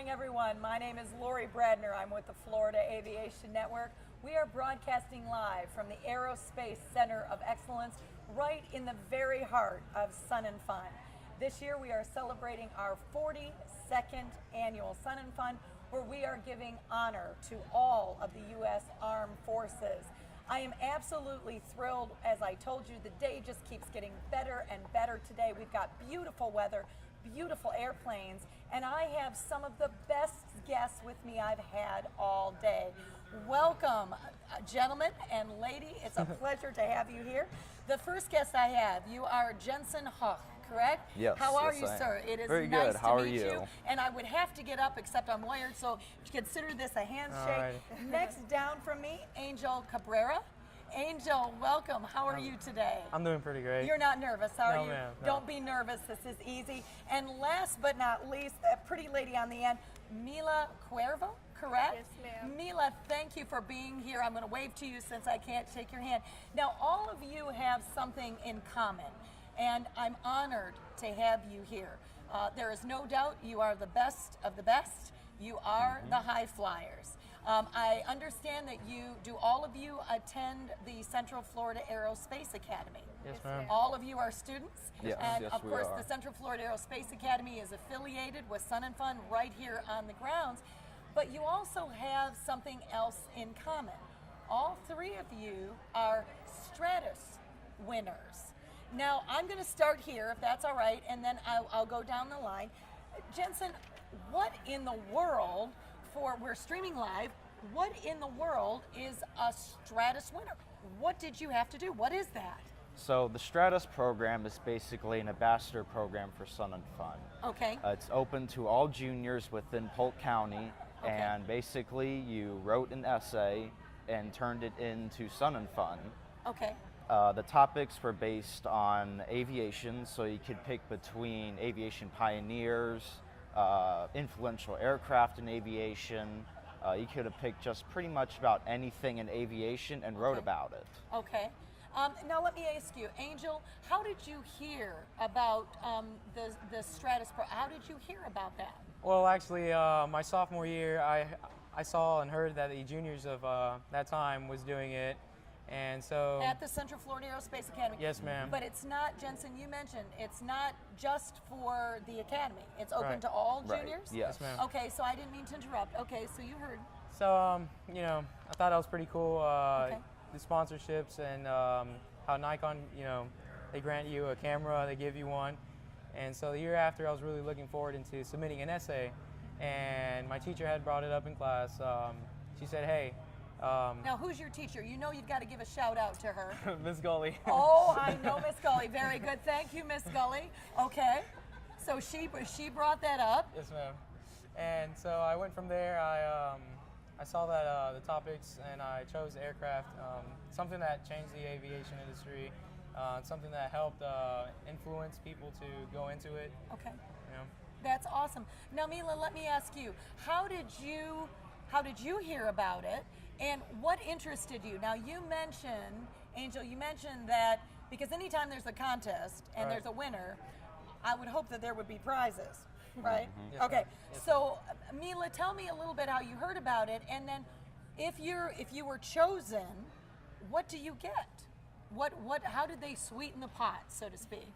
morning, everyone. My name is Lori Bradner. I'm with the Florida Aviation Network. We are broadcasting live from the Aerospace Center of Excellence, right in the very heart of Sun and Fun. This year, we are celebrating our 42nd annual Sun and Fun, where we are giving honor to all of the U.S. Armed Forces. I am absolutely thrilled. As I told you, the day just keeps getting better and better today. We've got beautiful weather, beautiful airplanes, and I have some of the best guests with me I've had all day. Welcome, gentlemen and lady. It's a pleasure to have you here. The first guest I have, you are Jenson Houck, correct? Yes. How are you, I am. sir? It is Very nice good. How to are meet you? And I would have to get up, except I'm wired, so consider this a handshake. Alright. Next down from me, Angel Cabrera. Angel, welcome. How are you today? I'm doing pretty great. You're not nervous, are No, you? ma'am, no. Don't be nervous. This is easy. And last but not least, that pretty lady on the end, Mila Cuervo, correct? Yes, ma'am. Mila, thank you for being here. I'm going to wave to you since I can't shake your hand. Now, all of you have something in common, and I'm honored to have you here. There is no doubt you are the best of the best. You are the high flyers. I understand that all of you attend the Central Florida Aerospace Academy. Yes, ma'am. All of you are students. Yes, And yes, of we course, are. the Central Florida Aerospace Academy is affiliated with Sun and Fun right here on the grounds. But you also have something else in common. All three of you are STRATOS winners. Now, I'm going to start here, if that's all right, and then I'll go down the line. Jenson, what in the world, we're streaming live, what in the world is a STRATOS winner? What did you have to do? What is that? So the STRATOS program is basically an ambassador program for Sun and Fun. Okay. It's open to all juniors within Polk County, Okay. and basically you wrote an essay and turned it into Sun and Fun. Okay. The topics were based on aviation, so you could pick between aviation pioneers, influential aircraft in aviation. You could have picked just pretty much about anything in aviation and wrote Okay. about it. Okay. Now let me ask you, Angel, how did you hear about the STRATOS How did you hear about that? Well, actually, my sophomore year, I saw and heard that the juniors of that time was doing it, and so. At the Central Florida Aerospace Academy. Yes, ma'am. But it's not, Jenson, you mentioned, it's not just for the academy. It's open Right. to all Right. juniors? Yes. ma'am. Okay, so I didn't mean to interrupt. Okay, so you heard. So, I thought that was pretty cool. Okay. The sponsorships and how Nikon, they grant you a camera, they give you one. And so the year after, I was really looking forward into submitting an essay. And my teacher had brought it up in class. She said, hey, Now, who's your teacher? You know you've got to give a shout out to her. Miss Gully. Oh, I know Miss Gully. Very good. Thank you, Miss Gully. Okay. So she brought that up. Yes, ma'am. And so I went from there. I saw that the topics, and I chose aircraft, something that changed the aviation industry, something that helped influence people to go into it. Okay. You know. That's awesome. Now, Mila, let me ask you, how did you hear about it, and what interested you? Now, you mentioned, Angel, that because anytime there's a contest and Right. there's a winner, I would hope that there would be prizes, right? Yes, Okay. ma'am. Yes, So, Mila, tell me a little bit how you heard about it, and then if you were chosen, what do you get? How did they sweeten the pot, so to speak?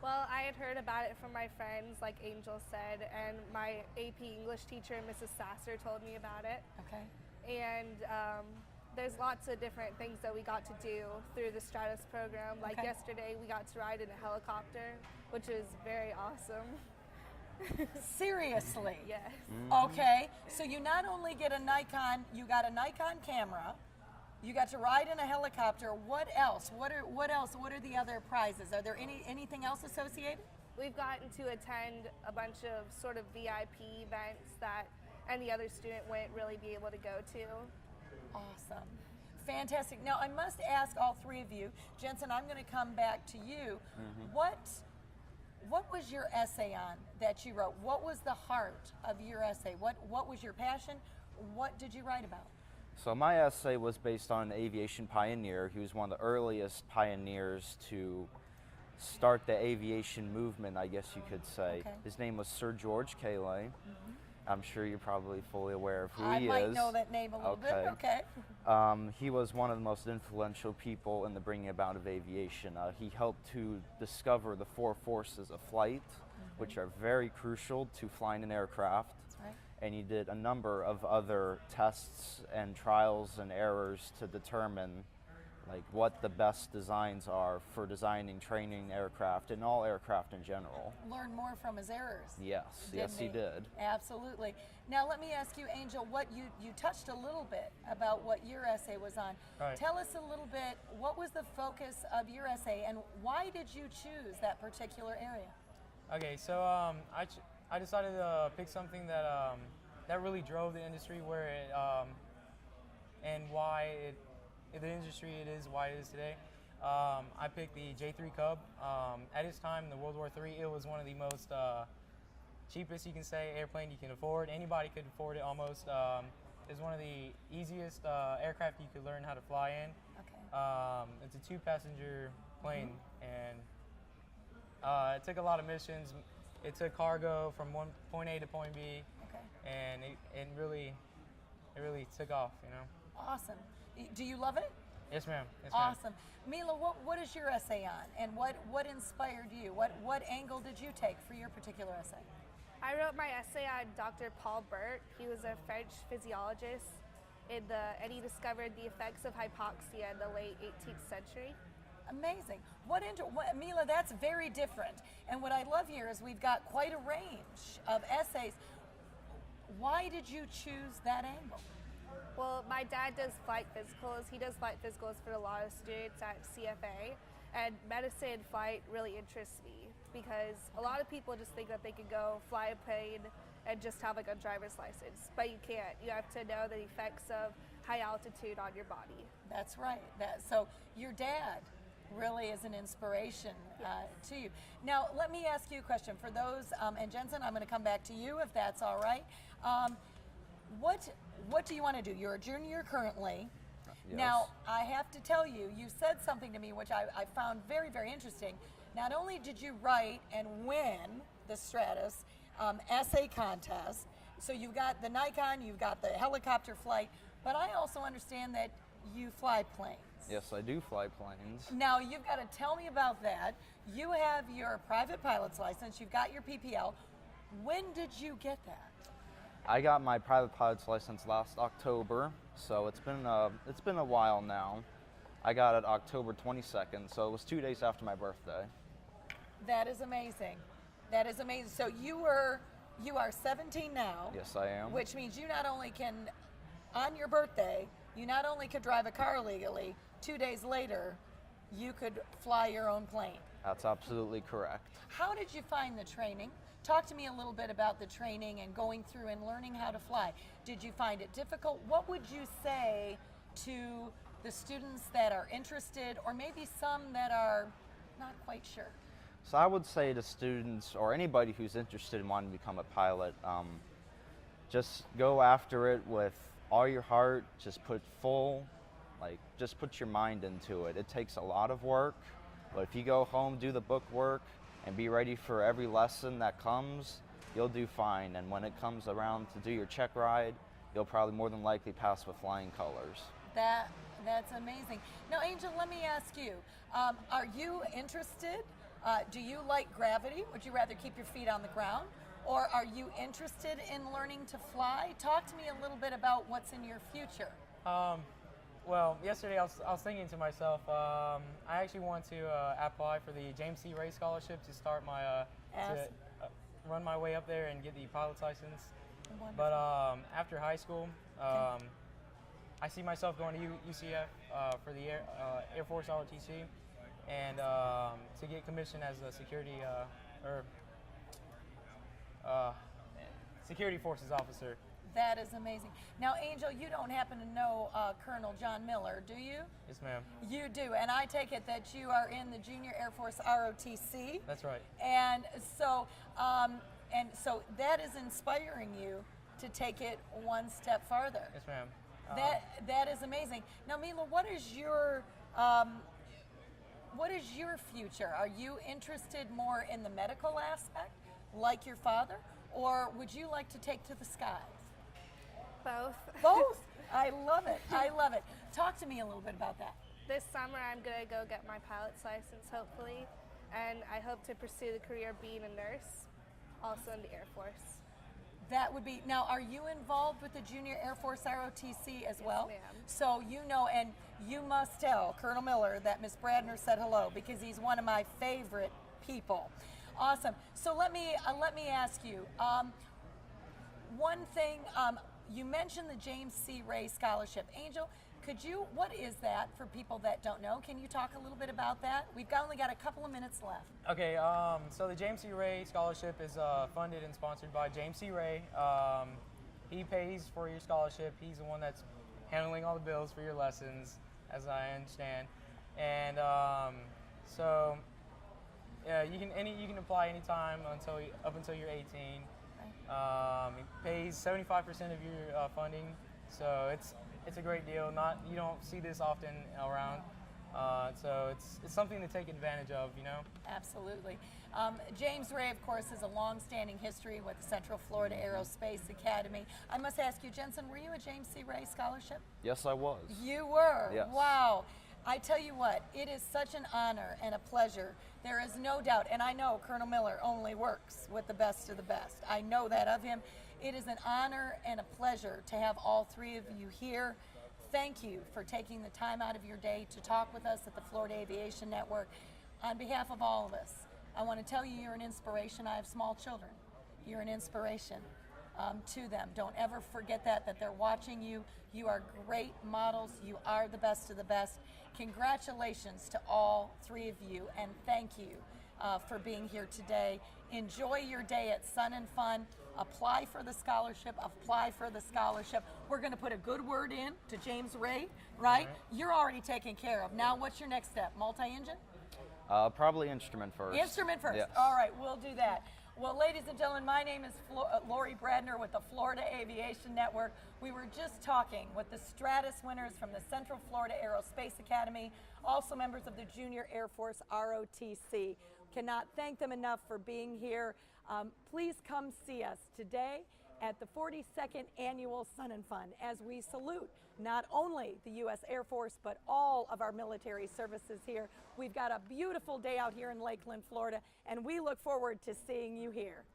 Well, I had heard about it from my friends, like Angel said, and my AP English teacher, Mrs. Sasser, told me about it. Okay. And there's lots of different things that we got to do through the STRATOS program. Like Okay. yesterday, we got to ride in a helicopter, which was very awesome. Seriously? Yes. Okay, so you not only get you got a Nikon camera, you got to ride in a helicopter. What else? What are the other prizes? Are there anything else associated? We've gotten to attend a bunch of sort of VIP events that any other student wouldn't really be able to go to. Awesome. Fantastic. Now, I must ask all three of you, Jenson, I'm going to come back to you. What was your essay on that you wrote? What was the heart of your essay? What was your passion? What did you write about? So my essay was based on an aviation pioneer. He was one of the earliest pioneers to start the aviation movement, I guess you could say. Okay. His name was Sir George Cayley. I'm sure you're probably fully aware of who I he might is. know that name a little bit. Okay. He was one of the most influential people in the bringing about of aviation. He helped to discover the 4 forces of flight, which are very crucial to flying an aircraft. That's right. And he did a number of other tests and trials and errors to determine like what the best designs are for designing, training aircraft and all aircraft in general. Learn more from his errors. Yes, yes he did. Absolutely. Now let me ask you, Angel, what you touched a little bit about what your essay was on. Right. Tell us a little bit, what was the focus of your essay and why did you choose that particular area? Okay, so I decided to pick something that that really drove the industry where it and why the industry it is why it is today. I picked the J3 Cub. At its time, in the World War III, it was one of the most cheapest, you can say, airplane you can afford. Anybody could afford it almost. It's one of the easiest aircraft you could learn how to fly in. Okay. It's a 2-passenger plane, and it took a lot of missions. It took cargo from point A to point B, Okay. and it really took off, you know. Awesome. Do you love it? Yes, ma'am. Yes, ma'am. Awesome. Mila, what is your essay on and what inspired you? What angle did you take for your particular essay? I wrote my essay on Dr. Paul Bert. He was a French physiologist and he discovered the effects of hypoxia in the late 18th century. Amazing. Mila, that's very different. And what I love here is we've got quite a range of essays. Why did you choose that angle? Well, my dad does flight physicals. He does flight physicals for a lot of students at CFA. And medicine and flight really interests me because a lot of people just think that they can go fly a plane and just have like a driver's license, but you can't. You have to know the effects of high altitude on your body. That's right. So your dad really is an inspiration to you. Now, let me ask you a question. For those, and Jenson, I'm going to come back to you if that's all right. What do you want to do? You're a junior currently. Yes. Now, I have to tell you, you said something to me which I found very, very interesting. Not only did you write and win the STRATOS essay contest, so you've got the Nikon, you've got the helicopter flight, but I also understand that you fly planes. Yes, I do fly planes. Now, you've got to tell me about that. You have your private pilot's license, you've got your PPL. When did you get that? I got my private pilot's license last October, so it's been a while now. I got it October 22nd, so it was 2 days after my birthday. That is amazing. That is amazing. So you are 17 now. Yes, I am. Which means you not only can, on your birthday, you not only could drive a car legally, 2 days later, you could fly your own plane. That's absolutely correct. How did you find the training? Talk to me a little bit about the training and going through and learning how to fly. Did you find it difficult? What would you say to the students that are interested or maybe some that are not quite sure? So I would say to students or anybody who's interested in wanting to become a pilot, just go after it with all your heart. Just put your mind into it. It takes a lot of work, but if you go home, do the book work, and be ready for every lesson that comes, you'll do fine. And when it comes around to do your check ride, you'll probably more than likely pass with flying colors. That's amazing. Now, Angel, let me ask you, are you interested? Do you like gravity? Would you rather keep your feet on the ground? Or are you interested in learning to fly? Talk to me a little bit about what's in your future. Well, yesterday I was thinking to myself, I actually want to apply for the James C. Ray Scholarship to start my run my way up there and get the pilot's license. Wonderful. But after high school, I see myself going to UCF for the Air Force ROTC and to get commissioned as a security security forces officer. That is amazing. Now, Angel, you don't happen to know Colonel John Miller, do you? Yes, ma'am. You do, and I take it that you are in the Junior Air Force ROTC. That's right. And so that is inspiring you to take it one step farther. Yes, ma'am. That is amazing. Now, Mila, what is your future? Are you interested more in the medical aspect? like your father, or would you like to take to the skies? Both. Both. I love it. I love it. Talk to me a little bit about that. This summer I'm going to go get my pilot's license, hopefully, and I hope to pursue the career of being a nurse, also in the Air Force. That would be, now are you involved with the Junior Air Force ROTC as well? Yes, ma'am. So you know, and you must tell Colonel Miller that Miss Bradner said hello, because he's one of my favorite people. Awesome. So let me ask you, one thing, you mentioned the James C. Ray Scholarship. Angel, what is that for people that don't know? Can you talk a little bit about that? We've only got a couple of minutes left. Okay, so the James C. Ray Scholarship is funded and sponsored by James C. Ray. He pays for your scholarship. He's the one that's handling all the bills for your lessons, as I understand. And so you can apply anytime up until you're 18. It pays 75% of your funding, so it's a great deal. You don't see this often around, so it's something to take advantage of, you know. Absolutely. James Ray, of course, has a long-standing history with the Central Florida Aerospace Academy. I must ask you, Jenson, were you a James C. Ray Scholarship? Yes, I was. You were? Yes. Wow. I tell you what, it is such an honor and a pleasure. There is no doubt, and I know Colonel Miller only works with the best of the best. I know that of him. It is an honor and a pleasure to have all three of you here. Thank you for taking the time out of your day to talk with us at the Florida Aviation Network. On behalf of all of us, I want to tell you you're an inspiration. I have small children. You're an inspiration to them. Don't ever forget that they're watching you. You are great models. You are the best of the best. Congratulations to all three of you, and thank you for being here today. Enjoy your day at Sun and Fun. Apply for the scholarship. Apply for the scholarship. We're going to put a good word in to James Ray, right? You're already taken care of. Now, what's your next step? Multi-engine? Probably instrument first. Instrument first. Yes. All right, we'll do that. Well, ladies and gentlemen, my name is Lori Bradner with the Florida Aviation Network. We were just talking with the STRATOS winners from the Central Florida Aerospace Academy, also members of the Junior Air Force ROTC. Cannot thank them enough for being here. Please come see us today at the 42nd Annual Sun and Fun as we salute not only the U.S. Air Force, but all of our military services here. We've got a beautiful day out here in Lakeland, Florida, and we look forward to seeing you here.